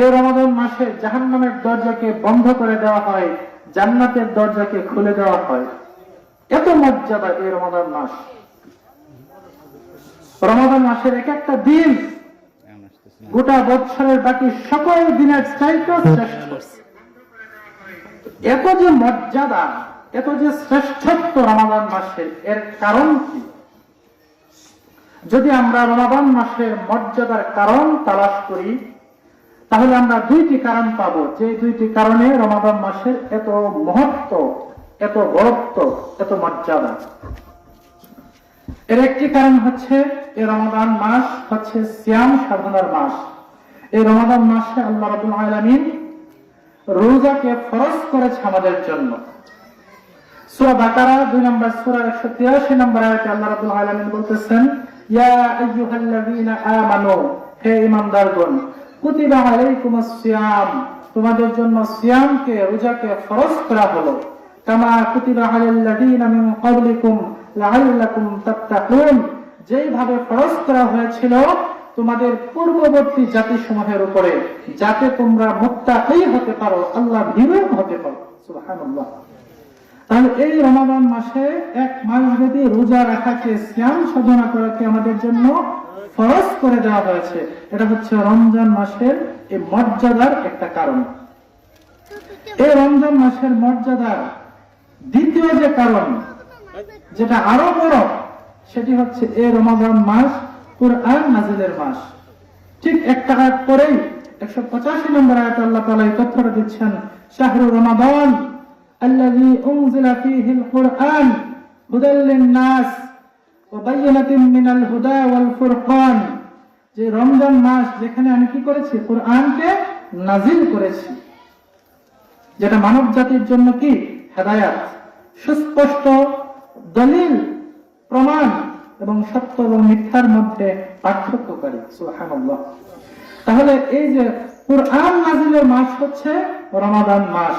এই রমাদান মাসে জাহান্নামের দরজাকে বন্ধ করে দেওয়া হয়, জান্নাতের দরজাকে খুলে দেওয়া হয়। এত মর্যাদা এই রমাদান মাস। রমাদান মাসের এক একটা দিন গোটা বছরের বাকি সকল দিনের চাইতে শ্রেষ্ঠ। এত যে মর্যাদা, এত যে শ্রেষ্ঠত্ব রমাদান মাসের, এর কারণ কি? যদি আমরা রমাদান মাসের মর্যাদার কারণ তালাশ করি, তাহলে আমরা দুইটি কারণ পাবো, যে দুইটি কারণে রমাদান মাসের এত মহত্ব, এত বড়ত্ব, এত মর্যাদা। এর একটি কারণ হচ্ছে, এই রমাদান মাস হচ্ছে সিয়াম সাধনার মাস। এই রমাদান মাসে আল্লাহ রাব্বুল আলামিন রোজাকে ফরজ করেছে আমাদের জন্য। সূরা বাকারা 2 নম্বর সূরা 183 নম্বর আয়াতে আল্লাহ রাব্বুল আলামিন বলতেছেন, ইয়া আইয়ুহাল্লাযীনা আমানু, হে ঈমানদারগণ, কুতিবা আলাইকুমুস সিয়াম, তোমাদের জন্য সিয়ামকে, রোজাকে ফরজ করা হলো, কামা কুতিবা আলাল্লাযীনা মিন ক্বাবলিকুম লাআল্লাকুম তাত্তাকুন, যেইভাবে ফরজ করা হয়েছিল তোমাদের পূর্ববর্তী জাতিসমূহের উপরে, যাতে তোমরা মুত্তাকী হতে পারো, আল্লাহ ভীরু হতে পারো। সুবহানাল্লাহ। তাহলে এই রমাদান মাসে এক মাস ব্যাপী রোজা রাখাকে, সিয়াম সাধনা করাকে আমাদের জন্য ফরজ করে দেওয়া হয়েছে। এটা হচ্ছে রমজান মাসের এই মর্যাদার একটা কারণ। এই রমজান মাসের মর্যাদার দ্বিতীয় যে কারণ, যেটা আরো বড়, সেটি হচ্ছে এই রমাদান মাস কুরআন নাজিলের মাস। ঠিক একটা আয়াত পরেই 185 নম্বর আয়াতে আল্লাহ তাআলা এই তথ্যটা দিচ্ছেন, শাহরু রমাদান আল্লাযী উনজিলা ফীহিল কুরআন হুদাল লিন-নাস ওয়া বায়িনাতিন মিনাল হুদা ওয়াল ফুরকান, যে রমজান মাস যেখানে আমি কি করেছি, কুরআনকে নাজিল করেছি, যেটা মানব জাতির জন্য কি হেদায়েত, সুস্পষ্ট দলিল, প্রমাণ এবং সত্য এবং মিথ্যার মধ্যে পার্থক্যকারী। সুবহানাল্লাহ। তাহলে এই যে কুরআন নাজিলের মাস হচ্ছে রমাদান মাস,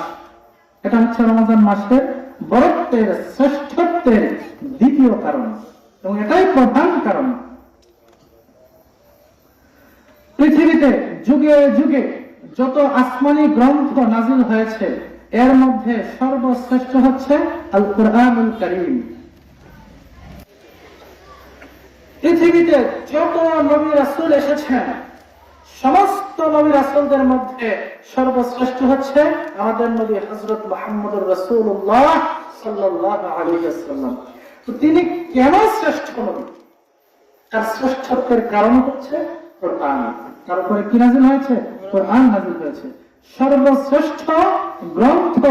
এটা হচ্ছে রমাদান মাসের বরত্বের, শ্রেষ্ঠত্বের দ্বিতীয় কারণ, এবং এটাই প্রধান কারণ। পৃথিবীতে যুগে যুগে যত আসমানি গ্রন্থ নাজিল হয়েছে, এর মধ্যে সর্বশ্রেষ্ঠ হচ্ছে আল কুরআনুল কারীম। পৃথিবীতে যত নবী রাসূল এসেছেন, সমস্ত নবী রাসূলদের মধ্যে সর্বশ্রেষ্ঠ হচ্ছে আমাদের নবী হযরত মুহাম্মদুর রাসূলুল্লাহ সাল্লাল্লাহু আলাইহি ওয়াসাল্লাম। তো তিনি কেন শ্রেষ্ঠ নবী? তার শ্রেষ্ঠত্বের কারণ হচ্ছে কুরআন। তার উপরে কি নাযিল হয়েছে? কুরআন নাযিল হয়েছে। সর্বশ্রেষ্ঠ গ্রন্থ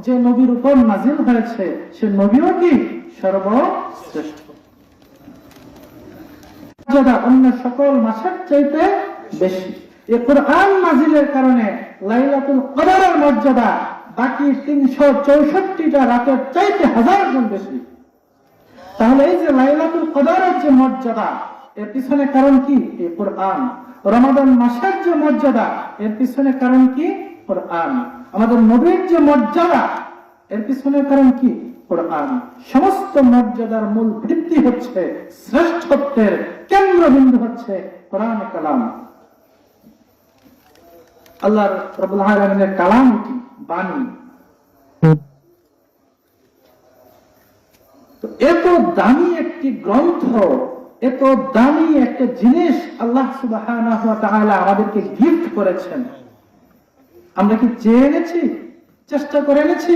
যে নবীর উপর নাযিল হয়েছে, সে নবীও কি সর্বশ্রেষ্ঠ। অন্য সকল মাসের চাইতে বেশি। এই কুরআন নাযিলের কারণে লাইলাতুল কদরের মর্যাদা বাকি 364টা রাতের চাইতে 1000 গুণ বেশি। তাহলে এই যে লাইলাতুল কদরের যে মর্যাদা, এর পিছনে কারণ কি? এই কুরআন। রমাদান মাসের যে মর্যাদা, এর পিছনে কারণ কি? কুরআন। আমাদের নবীর যে মর্যাদা, এর পিছনে কারণ কি? কুরআন। সমস্ত মর্যাদার মূল ভিত্তি হচ্ছে, শ্রেষ্ঠত্বের কেন্দ্রবিন্দু হচ্ছে কোরআনে কালাম। আল্লাহ রাব্বুল আলামিনের কালাম কি? বাণী। তো এত দামি একটি গ্রন্থ, এত দামি একটা জিনিস আল্লাহ সুবহানাহু ওয়া তাআলা আমাদেরকে গিফট করেছেন। আমরা কি চেয়ে এনেছি, চেষ্টা করে এনেছি?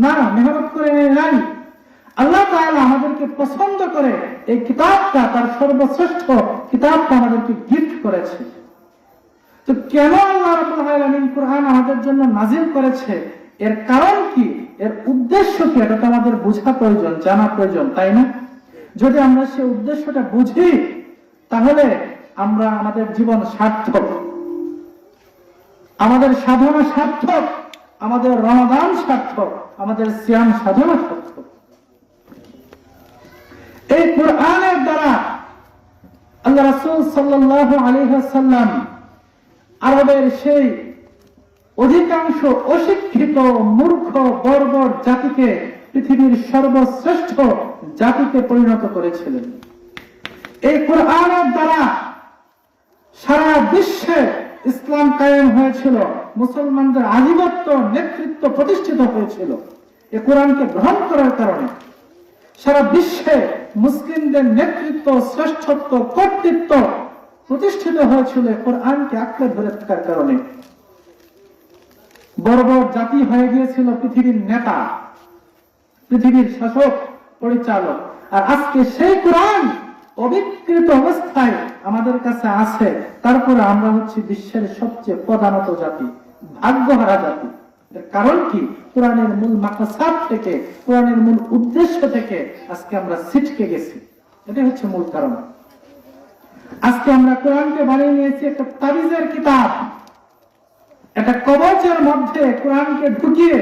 না, মেহনত করে নাই। আল্লাহ তাআলা আমাদেরকে পছন্দ করে এই কিতাবটা, তার সর্বশ্রেষ্ঠ কিতাবটা আমাদেরকে গিফট করেছে। তো কেন আল্লাহ রাব্বুল আলামিন কুরআন আমাদের জন্য নাযিল করেছে, এর কারণ কি, এর উদ্দেশ্য কি, এটা তো আমাদের বোঝা প্রয়োজন, জানা প্রয়োজন, তাই না? যদি আমরা সেই উদ্দেশ্যটা বুঝি, তাহলে আমরা আমাদের জীবন সার্থক, আমাদের সাধনা সার্থক, আমাদের রমাদান সার্থক, আমাদের সিয়াম সাধনা সার্থক। এই কুরআনের দ্বারা আল্লাহ রাসূল সাল্লাল্লাহু আলাইহি ওয়াসাল্লাম আরবের সেই অধিকাংশ অশিক্ষিত, মূর্খ, বর্বর জাতিকে পৃথিবীর সর্বশ্রেষ্ঠ জাতিতে পরিণত করেছিলেন। এই কুরআনের দ্বারা সারা বিশ্বে ইসলাম কায়েম হয়েছিল, মুসলমানদের আধিপত্য নেতৃত্ব প্রতিষ্ঠিত হয়েছিল এ কোরআনকে গ্রহণ করার কারণে। সারা বিশ্বে মুসলিমদের নেতৃত্ব, শ্রেষ্ঠত্ব, কর্তৃত্ব প্রতিষ্ঠিত হয়েছিল কোরআনকে আঁকড়ে ধরে থাকার কারণে। বড় বড় জাতি হয়ে গিয়েছিল পৃথিবীর নেতা, পৃথিবীর শাসক, পরিচালক। আর আজকে সেই কোরআন অবিকৃত অবস্থায় আমাদের কাছে আছে, তারপরে আমরা হচ্ছি বিশ্বের সবচেয়ে প্রধানত জাতি, ভাগ্যহারা জাতি। কারণ কি? কোরআনের মূল মাকসাদ থেকে, কোরআনের মূল উদ্দেশ্য থেকে আজকে আমরা ছিটকে গেছি। এটাই হচ্ছে মূল কারণ। আজকে আমরা কোরআনকে বানিয়ে নিয়েছি একটা তাবিজের কিতাব, একটা কবচের মধ্যে কোরআনকে ঢুকিয়ে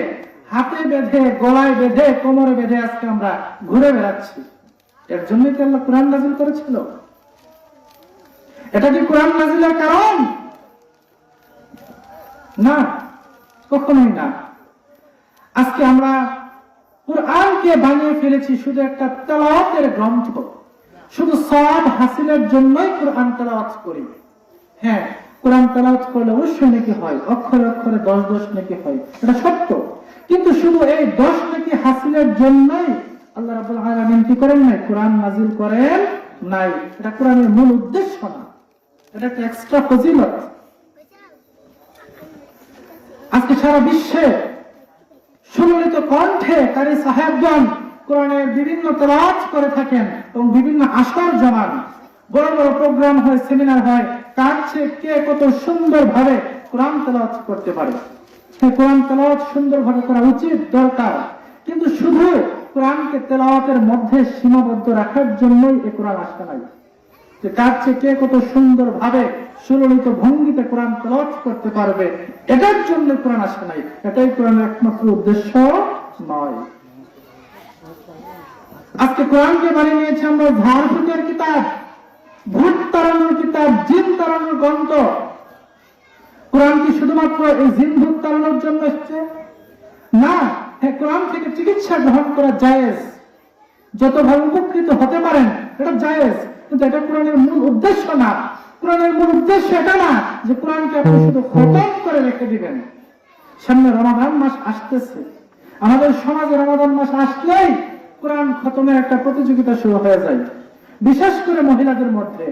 হাতে বেঁধে, গলায় বেঁধে, কোমরে বেঁধে আজকে আমরা ঘুরে বেড়াচ্ছি। এর জন্য কি আল্লাহ কোরআন নাজিল করেছিল? এটা কি কোরআন নাজিলের কারণ? না, কখনোই না। আজকে আমরা কোরআনকে বানিয়ে ফেলেছি শুধু একটা তেলাওয়াতের গ্রন্থ, শুধু সওয়াব হাসিলের জন্যই কোরআন তেলাওয়াত করি। হ্যাঁ, কোরআন তেলাওয়াত করলে অবশ্যই নেকি হয়, অক্ষরে অক্ষরে 10 নেকি হয়, এটা সত্য। কিন্তু শুধু এই 10 নেকি হাসিলের জন্যই আল্লাহ রাব্বুল আলামিন কি করেন নাই? কোরআন নাজিল করেন নাই। এটা কোরআনের মূল উদ্দেশ্য না, এটা একটা এক্সট্রা ফজিলত। আজকে সারা বিশ্বে সুললিত কণ্ঠে কারি সাহেবগণ কোরআনের বিভিন্ন তেলাওয়াত করে থাকেন এবং বিভিন্ন আসর জমান, বড় বড় প্রোগ্রাম হয়, সেমিনার হয়, কার চেয়ে কে কত সুন্দর ভাবে কোরআন তেলাওয়াত করতে পারে। কোরআন তেলাওয়াত সুন্দর ভাবে করা উচিত, দরকার। কিন্তু শুধু কোরআনকে তেলাওয়াতের মধ্যে সীমাবদ্ধ রাখার জন্যই এই কোরআন আসে নাই, যে কার চেয়ে কে কত সুন্দর ভাবে সুললিত ভঙ্গিতে কোরআন তেলাওয়াত করতে পারবে, এটার জন্য কোরআন আসে নাই। এটাই কোরআনের একমাত্র উদ্দেশ্য নয়। আজকে কোরআনকে বানিয়ে নিয়েছে আমরা ঝাড়ফুঁকের কিতাব, ভূত তাড়ানোর কিতাব, জিন তাড়ানোর গ্রন্থ। কোরআন কি শুধুমাত্র এই জিন ভূত তাড়ানোর জন্য এসছে? না। হ্যাঁ, কোরআন থেকে চিকিৎসা গ্রহণ করা জায়েজ, যতভাবে উপকৃত হতে পারেন এটা জায়েজ, কিন্তু এটা কোরআনের মূল উদ্দেশ্য না। কোরআনের মূল উদ্দেশ্য এটা না যে কোরআনকে আপনি শুধু খতম করে রেখে দিবেন। সামনে রমাদান মাস আসতেছে, আমাদের সমাজে রমাদান মাস আসলেই কোরআন খতমের একটা প্রতিযোগিতা শুরু হয়ে যায়। বিশেষ করে মহিলাদের মধ্যে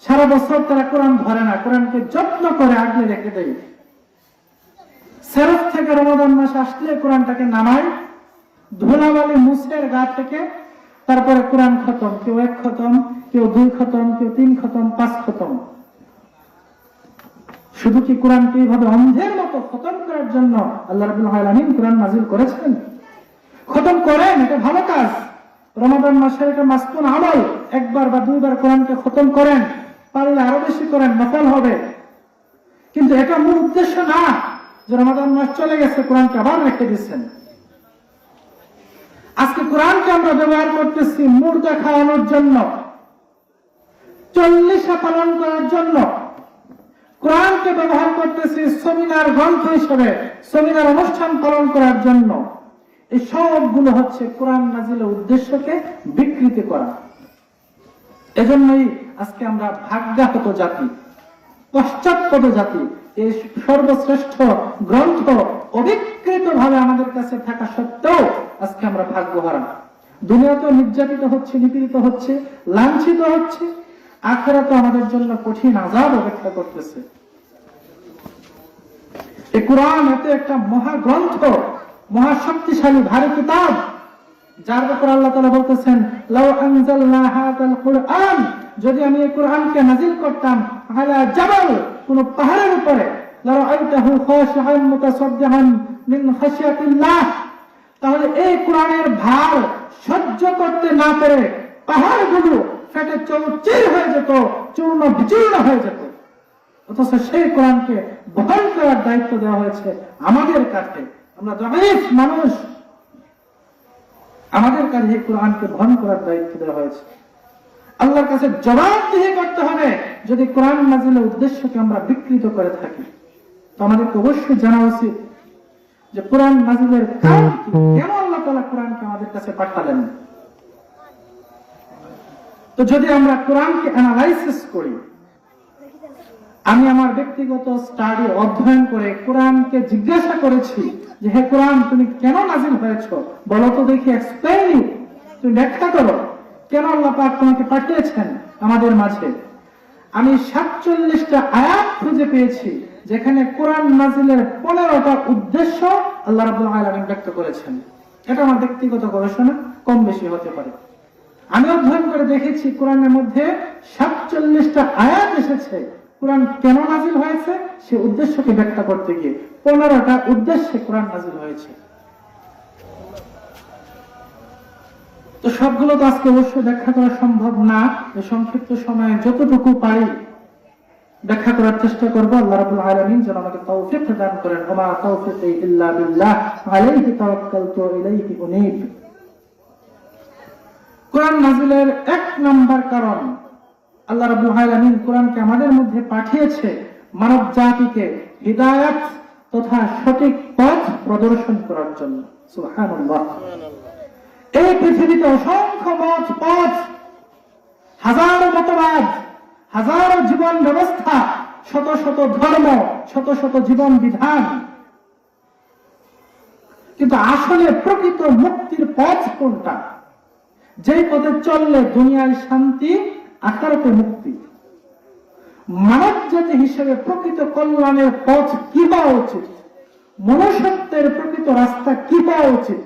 সারা বছর তারা কোরআন ধরে না, কোরআনকে যত্ন করে আগলে রেখে দেয়। সেরফ থেকে রমাদান মাস আসলে কোরআনটাকে নামায়, ধুলাবালি মুছের গা থেকে, তারপরে কোরআন খতম। কেউ 1 খতম, কেউ 2 খতম, কেউ 3 খতম, 5 খতম। শুধু কি কোরআনকে এইভাবে অন্ধের মতো খতম করার জন্য আল্লাহ রাব্বুল আলামিন কোরআন নাজিল করেছেন? খতম করেন, এটা ভালো কাজ। রমাদান মাসের এটা মাসনুন আমল, 1 বার বা 2 বার কোরআনকে খতম করেন, পারলে আরো বেশি করেন, নফল হবে। কিন্তু এটা মূল উদ্দেশ্য না যে রমাদান মাস চলে গেছে কোরআনকে আবার রেখে দিচ্ছেন। আজকে কোরআনকে আমরা ব্যবহার করতেছি মুর্দা খাওয়ানোর জন্য, 40 পালন করার জন্য। কোরআনকে ব্যবহার করতেছি সেমিনার গ্রন্থ হিসেবে, সেমিনার অনুষ্ঠান পালন করার জন্য। এই সবগুলো হচ্ছে কোরআন নাজিলের উদ্দেশ্যকে বিকৃতি করা। এজন্যই আজকে আমরা ভাগ্যাহত জাতি, পশ্চাৎপদ জাতি। এই সর্বশ্রেষ্ঠ গ্রন্থ অবিকৃত ভাবে আমাদের কাছে থাকা সত্ত্বেও আজকে আমরা ভাগ্যহারা। দুনিয়াতে নির্যাতিত হচ্ছে, নিপীড়িত হচ্ছে, লাঞ্ছিত হচ্ছে, আখিরাতে আমাদের জন্য কঠিন আযাব অপেক্ষা করতেছে। এই কোরআন এত একটা মহাগ্রন্থ, মহাশক্তিশালী ভারী কিতাব, যার ব্যাপারে আল্লাহ তাআলা বলতেছেন, লাউ আনজালনা হাযাল কুরআন, যদি আমি এই কোরআনকে নাজিল করতাম আলা জাবাল, কোন পাহাড়ের উপরে, লারাআইতাহু খাশিআন মুতাসাদ্দিআন মিন খাশিয়াতিল্লাহ, তাহলে এই কোরআনের ভার সহ্য করতে না পেরে পাহাড়গুলো ফেটে চৌচির হয়ে যেত, চূর্ণ বিচূর্ণ হয়ে যেত। অথচ সেই কোরআনকে বহন করার দায়িত্ব দেওয়া হয়েছে আমাদের কাছে। আমরা যায়েফ মানুষ, আমাদের কাছে এই কোরআনকে বহন করার দায়িত্ব দেওয়া হয়েছে। আল্লাহর কাছে জবাবদিহি করতে হবে যদি কোরআন নাজিলের উদ্দেশ্যকে আমরা বিকৃত করে থাকি। তো আমাদেরকে অবশ্যই জানা উচিত যে কোরআন নাজিলের কারণ কি, কেন আল্লাহ তাআলা কোরআনকে আমাদের কাছে পাঠালেন। তো যদি আমরা কোরআনকে অ্যানালাইসিস করি, আমি আমার ব্যক্তিগত স্টাডি অধ্যয়ন করে কোরআনকে জিজ্ঞাসা করেছি যে হে কোরআন, তুমি কেন নাজিল হয়েছো বলো তো দেখি, এক্সপ্লেইন, তুমি ব্যাখ্যা করো কেন আল্লাহ পাক তোমাকে পাঠিয়েছেন আমাদের মাঝে। আমি 47টা আয়াত খুঁজে পেয়েছি যেখানে কোরআন নাজিলের 15টা উদ্দেশ্য আল্লাহ রাব্বুল আলামিন ব্যক্ত করেছেন। এটা আমার ব্যক্তিগত গবেষণা, কম বেশি হতে পারে। আমি অধ্যয়ন করে দেখেছি কোরআনের মধ্যে 47টা আয়াত এসেছে কোরআন কেন নাজিল হয়েছে সে উদ্দেশ্যকে ব্যাখ্যা করতে গিয়ে। 15টা উদ্দেশ্যে কোরআন নাজিল হয়েছে। তো সবগুলো তো আজকে অবশ্যই ব্যাখ্যা করা সম্ভব না। সংক্ষিপ্ত সময়ে যতটুকু পারি ব্যাখ্যা করার চেষ্টা করব। আল্লাহ রাব্বুল আলামিন যেন আমাকে তৌফিক দান করেন। ওয়া মা তাওফীকি ইল্লা বিল্লাহ, আলাইহি তাওয়াক্কালতু ওয়া ইলাইহি উনীব। কোরআন নাজিলের 1 নাম্বার কারণ, আল্লাহ রাব্বুল আলামিন কোরআনকে আমাদের মধ্যে পাঠিয়েছে মানব জাতিকে হিদায়াত তথা সঠিক পথ প্রদর্শন করার জন্য। সুবহানাল্লাহ। এই পৃথিবীতে অসংখ্য মত পথ, হাজারো মতবাদ, হাজারো জীবন ব্যবস্থা, শত শত ধর্ম, শত শত জীবন বিধান, কিন্তু আসলে প্রকৃত মুক্তির পথ কোনটা? যে পথে চললে দুনিয়ায় শান্তি, আখিরাতে মুক্তি। মানব জাতি হিসেবে প্রকৃত কল্যাণের পথ কি পাওয়া উচিত? মনুষ্যত্বের প্রকৃত রাস্তা কি পাওয়া উচিত?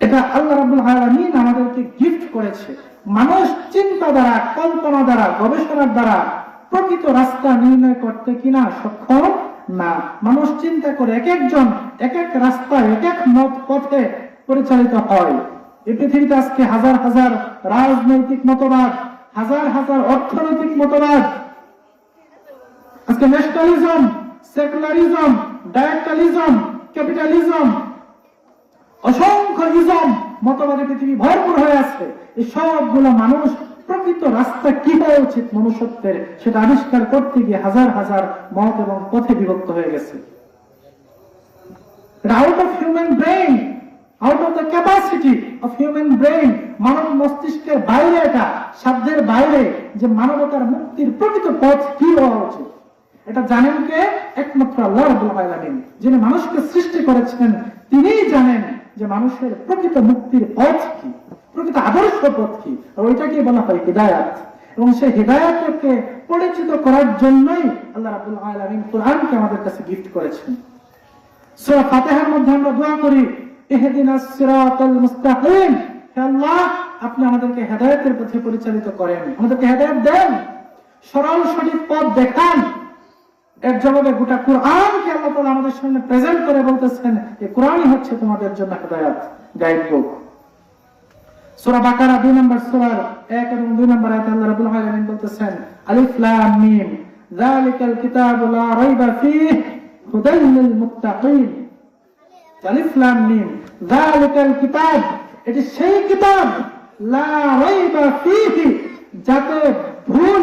এটা আল্লাহ রাব্বুল আলামিন আমাদেরকে গিফট করেছে। মানুষ চিন্তা দ্বারা, কল্পনা দ্বারা, গবেষণার দ্বারা প্রকৃত রাস্তা নির্ণয় করতে কিনা সক্ষম না। মানুষ চিন্তা করে এক একজন এক এক রাস্তায়, এক এক মত পথে পরিচালিত হয়। এই পৃথিবীতে আজকে হাজার হাজার রাজনৈতিক মতবাদ, হাজার হাজার অর্থনৈতিক মতবাদ, আজকে ন্যাশনালিজম, সেকুলারিজম, ডায়াক্টালিজম, ক্যাপিটালিজম, অসংখ্য ইজম মতবাদে পৃথিবী ভরপুর হয়ে আছে। এই সবগুলো মানুষ প্রকৃত রাস্তা কি হওয়া উচিত মনুষ্যত্বের সেটা আবিষ্কার করতে গিয়ে হাজার হাজার মত এবং পথে বিভক্ত হয়ে গেছে। Out of human brain, out of the capacity of human brain, মানব মস্তিষ্কের বাইরে, এটা সাধ্যের বাইরে যে মানবতার মুক্তির প্রকৃত পথ কি হওয়া উচিত। এটা জানেন কে? একমাত্র আল্লাহ রাব্বুল আলামিন, যিনি মানুষকে সৃষ্টি করেছেন। তিনিই জানেন যে মানুষের প্রকৃত মুক্তির পথ কি, প্রকৃত আদর্শ পথ কি। আর ওইটাকে বলা হয় হিদায়াত। এবং সেই হিদায়াতকে পরিচিত করার জন্যই আল্লাহ রাব্বুল আলামিন কোরআনকে আমাদের কাছে গিফট করেছেন। সূরা ফাতিহার মধ্যে আমরা দোয়া করি, ইহদিনাস সিরাতাল মুস্তাকিম, হে আল্লাহ আপনি আমাদেরকে হেদায়েতের পথে পরিচালিত করেন, আমাদেরকে হেদায়েত দেন, সরল সঠিক পথ দেখান। এর জবাবে গোটা কোরআনকে আল্লাহ তাআলা আমাদের সামনে প্রেজেন্ট করে বলতেছেন, এই কোরআনই হচ্ছে তোমাদের জন্য হেদায়েত, গাইড বুক। সূরা বাকারা 2 নম্বর সূরার 1 এবং 2 নম্বর আয়াতে আল্লাহ রাব্বুল আলামিন বলতেছেন, আলিফ লাম মিম যালিকাল কিতাবু লা রাইবা ফীহি হুদাল লিল মুত্তাকিন। আলিফ লাম মিম যালিকাল কিতাব, এটি সেই কিতাব, লা রাইবা ফীহি, যাতে ভুল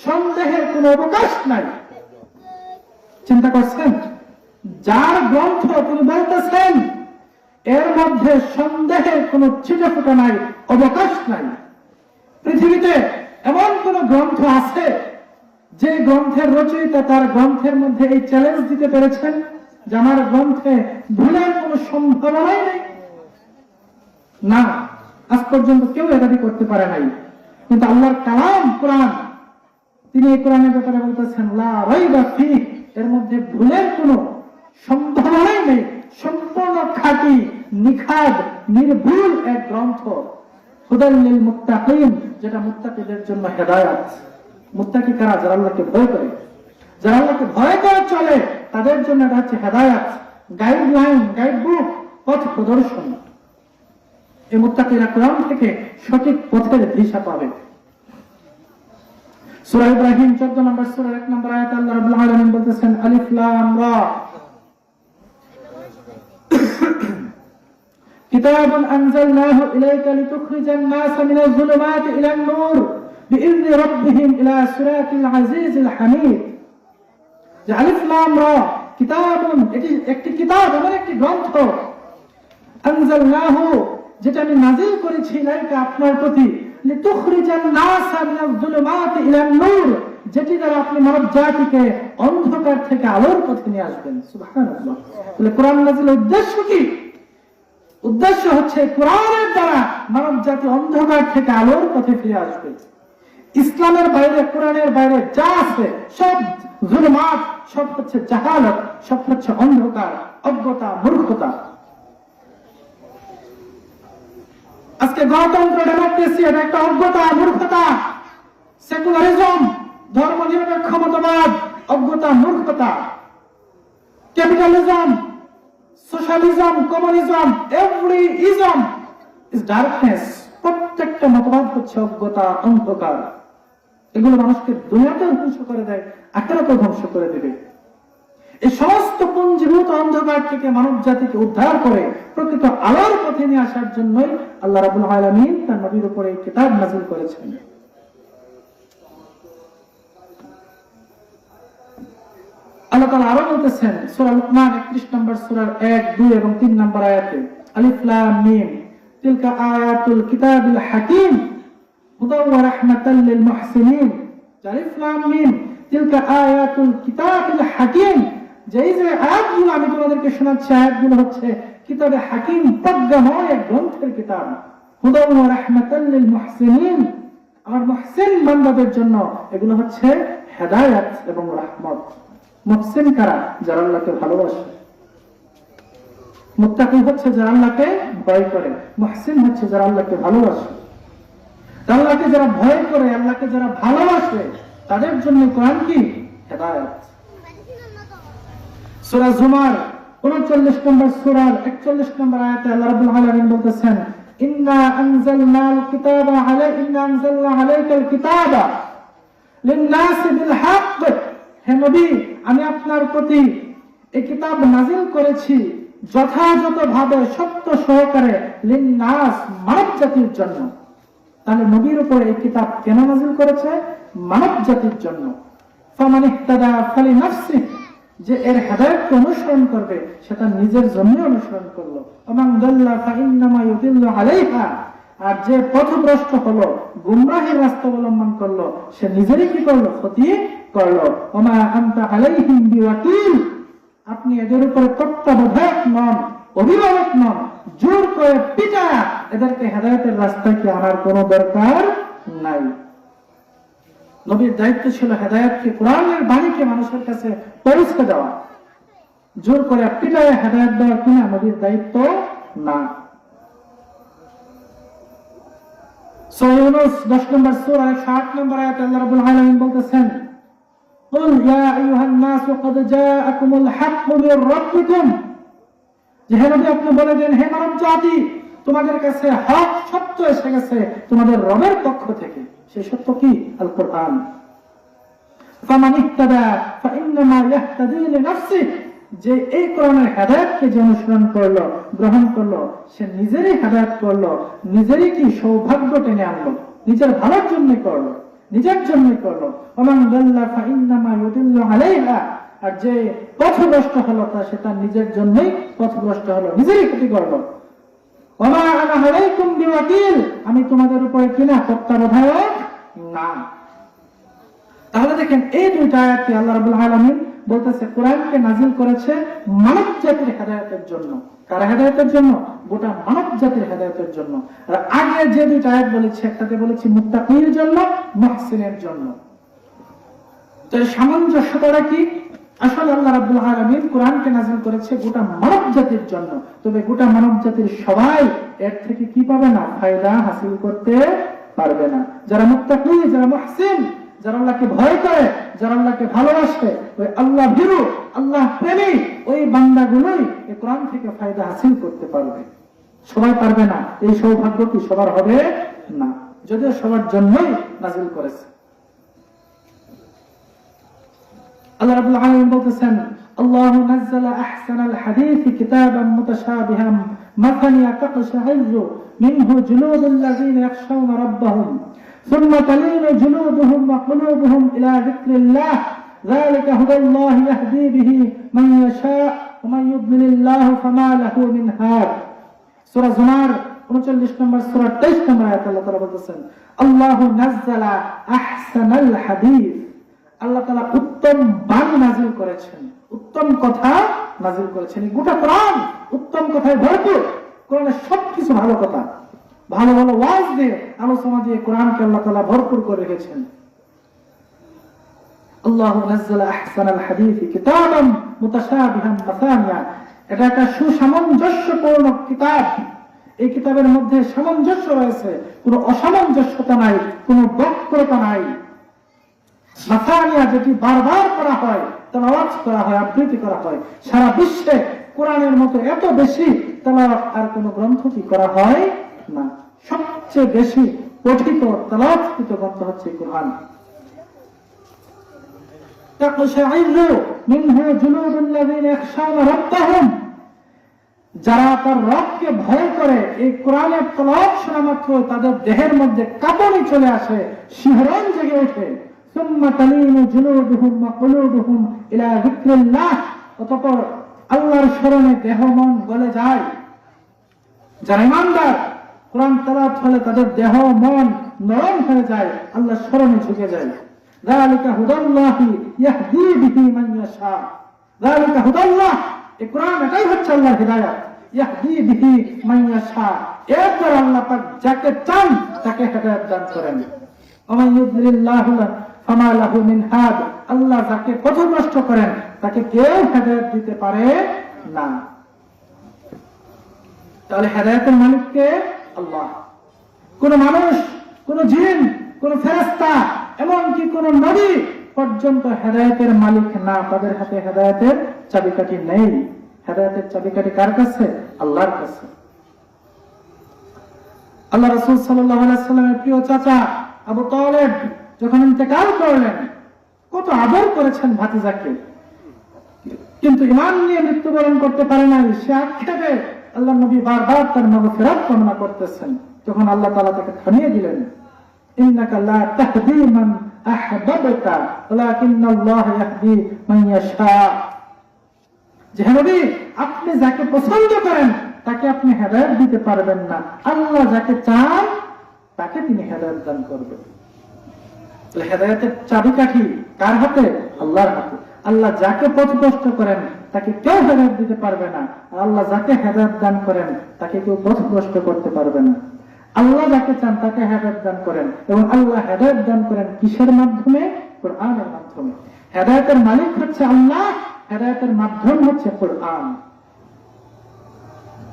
সন্দেহের কোনো অবকাশ নাই। চিন্তা করছেন? যার গ্রন্থ তিনি বলতেছেন এর মধ্যে সন্দেহের কোনো ছিটেফোঁটা নাই, অবকাশ নাই। পৃথিবীতে এমন কোন গ্রন্থ আছে যে গ্রন্থের রচয়িতা তার গ্রন্থের মধ্যে এই চ্যালেঞ্জ দিতে পেরেছেন যে আমার গ্রন্থে ভুলের কোনো সম্ভাবনাই নেই? না, আজ পর্যন্ত কেউ এ দাবি করতে পারে নাই। কিন্তু আল্লাহর কালাম কোরআন, তিনি এই কোরআনের ব্যাপারে বলতেছেন লা রাইবা ফীহি, এর মধ্যে ভুলের কোনো সম্ভাবনাই নেই, সম্পূর্ণ খাঁটি, নিখাদ, নির্ভুল এক গ্রন্থ। হুদাল লিল মুত্তাকিন, যেটা মুত্তাকিদের জন্য হেদায়েত। মুত্তাকি কারা? যারা আল্লাহকে ভয় করে, যারা আল্লাহকে ভয় করে চলে, তাদের জন্য এটা হচ্ছে হেদায়েত, গাইডলাইন, গাইড বুক, পথ প্রদর্শন। এই মুত্তাকিরা কোরআন থেকে সঠিক পথের দিশা পাবে। সূরা ইব্রাহিম 14 নম্বর সূরার 1 নম্বর আয়াতে আল্লাহ রাব্বুল আলামিন বলতেছেন, আলিফ লাম রা কিতাবুন আনজালনাহু ইলাইকা লিতুখরিজান নাসা মিনাজ যুলুমাতি ইলান নূর বিইذن রাব্বিহিম ইলা সিরাতিল আজিজিল হামিদ। যে আলিফ লাম রা কিতাবুন, এটি একটি কিতাব, এমন একটি গ্রন্থ, আনজালনাহু, যেটা আমি নাযিল করেছি ইলাইকা, আপনার প্রতি, লিতুখরিজান নাসা মিনাজ যুলুমাতি ইলান নূর, যেটি দ্বারা আপনি মানব জাতিকে অন্ধকার থেকে আলোর পথে নিয়ে আসবেন। সুবহানাল্লাহ। তাহলে কোরআন নাযিলের উদ্দেশ্য কি? উদ্দেশ্য হচ্ছে কোরআনের দ্বারা মানব জাতি অন্ধকার থেকে আলোর পথে ফিরে আসবে। ইসলামের বাইরে, কোরআনের বাইরে যা আছে সব যুলমাত, সব হচ্ছে জাহালত, সব হচ্ছে অন্ধকার, অজ্ঞতা, মূর্খতা। আজকে গণতন্ত্র, ডেমোক্রেসি এটা একটা অজ্ঞতা, মূর্খতা। সেকুলারিজম, ধর্ম নিরপেক্ষ মতবাদ, অজ্ঞতা, মূর্খতা। Capitalism, socialism, communism, every ism is darkness. প্রত্যেকটা মতবাদ হচ্ছে অজ্ঞতা, অন্ধকার। এগুলো মানুষকে দুনিয়াতেও ধ্বংস করে দেয়, আখিরাতেও ধ্বংস করে দেবে। এই সমস্ত পুঞ্জীভূত অন্ধকার থেকে মানব জাতিকে উদ্ধার করে প্রকৃত আলোর পথে নিয়ে আসার জন্যই আল্লাহ রাব্বুল আলামিন তার নবীর উপরে এই কিতাব নাযিল করেছেন। আল্লাহ তাআলা আরো বলতেছেন সূরা লুকমান 31 নম্বর সূরার 1, 2 এবং 3 নম্বর আয়াতে, আলিফ লাম মিম তিলকা আয়াতুল কিতাবিল হাকিম হুদাও ওয়া রাহমাতাল লিল মুহসিনিন। আলিফ লাম মিম তিলকা আয়াতুল কিতাবিল হাকিম, যে আয়াতগুলো আমি তোমাদেরকে শোনাচ্ছি, আয়াতগুলো হচ্ছে কিতাবে হাকিম, প্রজ্ঞাময় এক গ্রন্থের কিতাব। হুদাও ওয়া রাহমাতাল লিল মুহসিনিন, আমার মুহসিন বান্দাদের জন্য এগুলো হচ্ছে হেদায়েত এবং রহমত। মুহসিন কারা? যারা আল্লাহকে ভালোবাসে। মুত্তাকি হচ্ছে যারা আল্লাহকে ভয় করে, মুহসিন হচ্ছে যারা আল্লাহকে ভালোবাসে। আল্লাহকে যারা ভয় করে, আল্লাহকে যারা ভালোবাসে, তাদের জন্য কোরআন কি? হেদায়েত। সূরা জুমার 39 নম্বর সূরার 41 নম্বর আয়াতে আল্লাহ রাব্বুল আলামিন বলতেছেন, ইন্না আনজালনাল কিতাবা আলাইকাল কিতাবা লিন-নাসি বিল হক। হে নবী, আমি আপনার প্রতি এই কিতাব নাযিল করেছি যথাযথভাবে, সত্য সহকারে, লিন-নাস, মানব জাতির জন্য। তাহলে নবীর উপরে এই কিতাব কেন নাযিল করেছে? মানব জাতির জন্য। ফামান ইহতাদা ফালিনাফসি, যে এর হেদায়েতকে অনুসরণ করবে সেটা নিজের জন্য অনুসরণ করলো। ওমান দাল্লা ফাইন্নামা ইউদিল্লু আলাইহা, আর যে পথভ্রষ্ট হলো, গুমরাহির রাস্তা অবলম্বন করলো, সে নিজেরই কি করলো? ক্ষতি করলো। ওমা আনতা আলাইহিম বিওয়াকিল, আপনি এদের উপরে তত্ত্বাবধায়ক নন, অভিভাবক নন। জোর করে পিটায়া এদেরকে হেদায়েতের রাস্তায় কি আনার কোনো দরকার নাই। নবীর দায়িত্ব ছিল হেদায়েতকে, কোরআনের বাণীকে মানুষের কাছে পৌঁছে দেওয়া। জোর করে পিটায়া হেদায়েত দেওয়া কিনা নবীর দায়িত্ব না। সূরা ইউনূস 10 নম্বর সূরা 60 নম্বর আয়াতে আল্লাহ রাব্বুল আলামিন বলতেছেন, কুল ইয়া আইয়ুহান নাস ক্বাদ জাআকুমুল হাক্কু মির রাব্বিকুম, যে হে নবী আপনি বলে দেন, হে মানব জাতি, তোমাদের কাছে হক, সত্য এসে গেছে তোমাদের রবের পক্ষ থেকে। সেই সত্য কি? আল কোরআন। ফামান ইহতাদা ফাইন্নামা ইয়াহতাদি লিনাফসিহি, যে এই কোরআনের হেদায়েতকে যে অনুসরণ করলো, গ্রহণ করলো, সে নিজেরই হেদায়েত করলো, নিজেরই কি সৌভাগ্য টেনে আনলো, নিজের ভালোর জন্য করলো, নিজের জন্য করলো। ওমান দাল্লা ফাইন্নামা ইউদিল্লু আলাইহা, আর যে পথভ্রষ্ট হলো তা সেটা নিজের জন্যই পথভ্রষ্ট হলো, নিজেরই ক্ষতি করলো। ওমা আনা আলাইকুম বিওয়াকিল, আমি তোমাদের উপরে কিনা তত্ত্বাবধায়ক না। তাহলে দেখেন এই দুইটা আয়াতে আল্লাহ রাব্বুল আলামিন বলতেছে কোরআনকে নাযিল করেছে মানব জাতির হেদায়েতের জন্য। কার হেদায়েতের জন্য? গোটা মানব জাতির হেদায়েতের জন্য। আর আগে যে দুইটা আয়াত বলেছি, একটাতে বলেছি মুত্তাকির জন্য, মুহসিনের জন্য। তো সামঞ্জস্যতা কি? আসলে আল্লাহ রাব্বুল আলামিন কোরআনকে নাযিল করেছে গোটা মানব জাতির জন্য। তবে গোটা মানব জাতির সবাই এর থেকে কি পাবে না? ফায়দা হাসিল করতে পারবে না। যারা মুত্তাকি, যারা মুহসিন, যারা আল্লাহকে ভয় করে, যারা আল্লাহকে ভালোবাসে, ওই আল্লাহ ভীরু, আল্লাহ প্রেমী, ওই বান্দাগুলোই এই কোরআন থেকে ফায়দা হাসিল করতে পারবে। সবাই পারবে না। এই সৌভাগ্য কি সবার হবে না, যদিও সবার জন্যই নাযিল করেছে। আল্লাহ রাব্বুল আলামিন বলতেছেন, আল্লাহু নাযালা আহসানাল হাদীসি কিতাবান মুতাশাবিহান মাসানিয়া তাকশাইরু মিনহু জুলুদুল লাযিনা ইয়াখশাউনা রাব্বাহুম সুম্মা তালিনু জুলুদুহুম ওয়া কুলুবুহুম ইলা যিকরিল্লাহ যালিকা হুদাল্লাহি ইয়াহদী বিহি মান ইয়াশা ওয়া মান ইউদ্লিলিল্লাহু ফামা লাহু মিন হাদ। সূরা জুমার 39 নম্বর সূরা 23 নম্বর আয়াতে আল্লাহ তাআলা বলতেছেন, আল্লাহু নাযালা আহসানাল হাদিস, আল্লাহ তাআলা উত্তম বাণী নাযিল করেছেন, উত্তম কথা নাযিল করেছেন। এই গোটা কোরআন উত্তম কথায় ভরপুর। কোরআনের সবকিছু ভালো কথা, ভালো ভালো ওয়াজ দিয়ে, আলোচনা দিয়ে কোরআনকে আল্লাহ তাআলা ভরপুর করে রেখেছেন। আল্লাহু নাযালা আহসানাল হাদিস কিতাবাম মুতাশাবিহান মাসানিয়া, এটা একটা সুসামঞ্জস্যপূর্ণ কিতাব। এই কিতাবের মধ্যে সামঞ্জস্য রয়েছে, কোনো অসামঞ্জস্যতা নাই, কোনো বক্রতা নাই। মাসানিয়া যেটি বারবার করা হয়, তেলাওয়াত করা হয়, আবৃত্তি করা হয়। সারা বিশ্বে কোরআনের মতো এত বেশি তেলাওয়াত আর কোনো গ্রন্থ কি করা হয় না। সবচেয়ে বেশি পঠিত তেলাওয়াতকৃত গ্রন্থ হচ্ছে কোরআন। তাকশাইরু মিনহু জুলুদুল্লাযিনা ইয়াখশাউনা রাব্বাহুম, যারা তার রবকে ভয় করে, এই কোরআনের তেলাওয়াত শোনা মাত্র তাদের দেহের মধ্যে কাঁপুনি চলে আসে, শিহরণ জেগে ওঠে। সুম্মা তালিনু জুলুদুহুম ওয়া কুলুবুহুম ইলা যিকরিল্লাহ, অতঃপর আল্লাহর স্মরণে দেহ মন গলে যায়। যারা ঈমানদার, কোরআন তেলাওয়াত হলে তাদের দেহ মন নরম হয়ে যায়, আল্লাহর স্মরণে ঝুঁকে যায়। যালিকা হুদাল্লাহি ইয়াহদি বিহি মান ইয়াশা, যালিকা হুদাল্লাহ, এই কোরআন এটাই হচ্ছে আল্লাহর হিদায়াত। ইয়াহদি বিহি মান ইয়াশা, এর দ্বারা আল্লাহ পাক যাকে চান তাকে হেদায়েত দান করেন। ওয়া মান ইউদ্লিল্লাহু ফামা লাহু মিন হাদ, আল্লাহ যাকে পথভ্রষ্ট করেন তাকে কেউ হেদায়েত দিতে পারে না। তাহলে হেদায়েতের মালিক কে? আল্লাহ। কোন মানুষ, কোন জিন, কোন ফেরেশতা, এমনকি কোন নবী পর্যন্ত হেদায়েতের মালিক না, তাদের হাতে হেদায়েতের চাবিকাঠি নেই। হেদায়েতের চাবিকাঠি কার কাছে? আল্লাহর কাছে। আল্লাহ রাসূল সাল্লাল্লাহু আলাইহি ওয়াসাল্লামের প্রিয় চাচা আবু তালেব যখন ইন্তেকাল করলেন, কত আদর করেছেন ভাতিজাকে, কিন্তু ঈমান নিয়ে মৃত্যুবরণ করতে পারে নাই। সে আক্ষেপে আল্লাহ নবী বারবার তার মাগফিরাত কামনা করতেছেন। তখন আল্লাহ তাআলা তাকে থামিয়ে দিলেন, ইন্নাকা লা তাহদি মান আহবাবতা ওয়ালাকিন্নাল্লাহ ইয়াহদি মান ইয়াশা, যে নবী আপনি যাকে পছন্দ করেন তাকে আপনি হেদায়েত দিতে পারবেন না, আল্লাহ যাকে চান তাকে তিনি হেদায়েত দান করবেন। তাহলে হেদায়েতের চাবিকাঠি কার হাতে? আল্লাহর হাতে। আল্লাহ যাকে পথভ্রষ্ট করেন তাকে কেউ হেদায়েত দিতে পারবে না, আর আল্লাহ যাকে হেদায়েত দান করেন তাকে কেউ পথভ্রষ্ট করতে পারবে না। আল্লাহ যাকে চান তাকে হেদায়েত দান করেন, এবং আল্লাহ হেদায়েত দান করেন কিসের মাধ্যমে? কোরআনের মাধ্যমে। হেদায়েতের মালিক হচ্ছে আল্লাহ, হেদায়েতের মাধ্যম হচ্ছে কোরআন।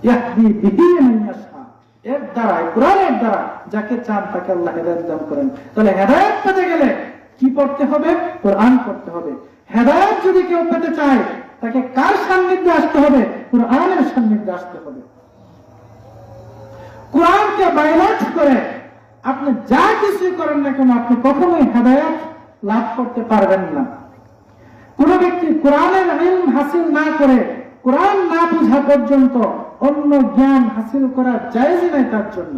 ইয়াহদি বিহি মান ইয়াশা, এর দ্বারা, কোরআনের দ্বারা যাকে চান তাকে আল্লাহ হেদায়েত দান করেন। তাহলে হেদায়েত পেতে গেলে কি পড়তে হবে? কোরআন পড়তে হবে। হেদায়েত যদি কেউ পেতে চায় তাকে কার সান্নিধ্যে আসতে হবে? কোরআনের সান্নিধ্যে আসতে হবে। কোরআনকে বাইলাট করে আপনি যা কিছু করেন না কেন, আপনি কখনোই হেদায়েত লাভ করতে পারবেন না। কোন ব্যক্তি কোরআনের ইলম হাসিল না করে, কোরআন না বোঝা পর্যন্ত অন্য জ্ঞান হাসিল করা জায়েজ নাই তার জন্য।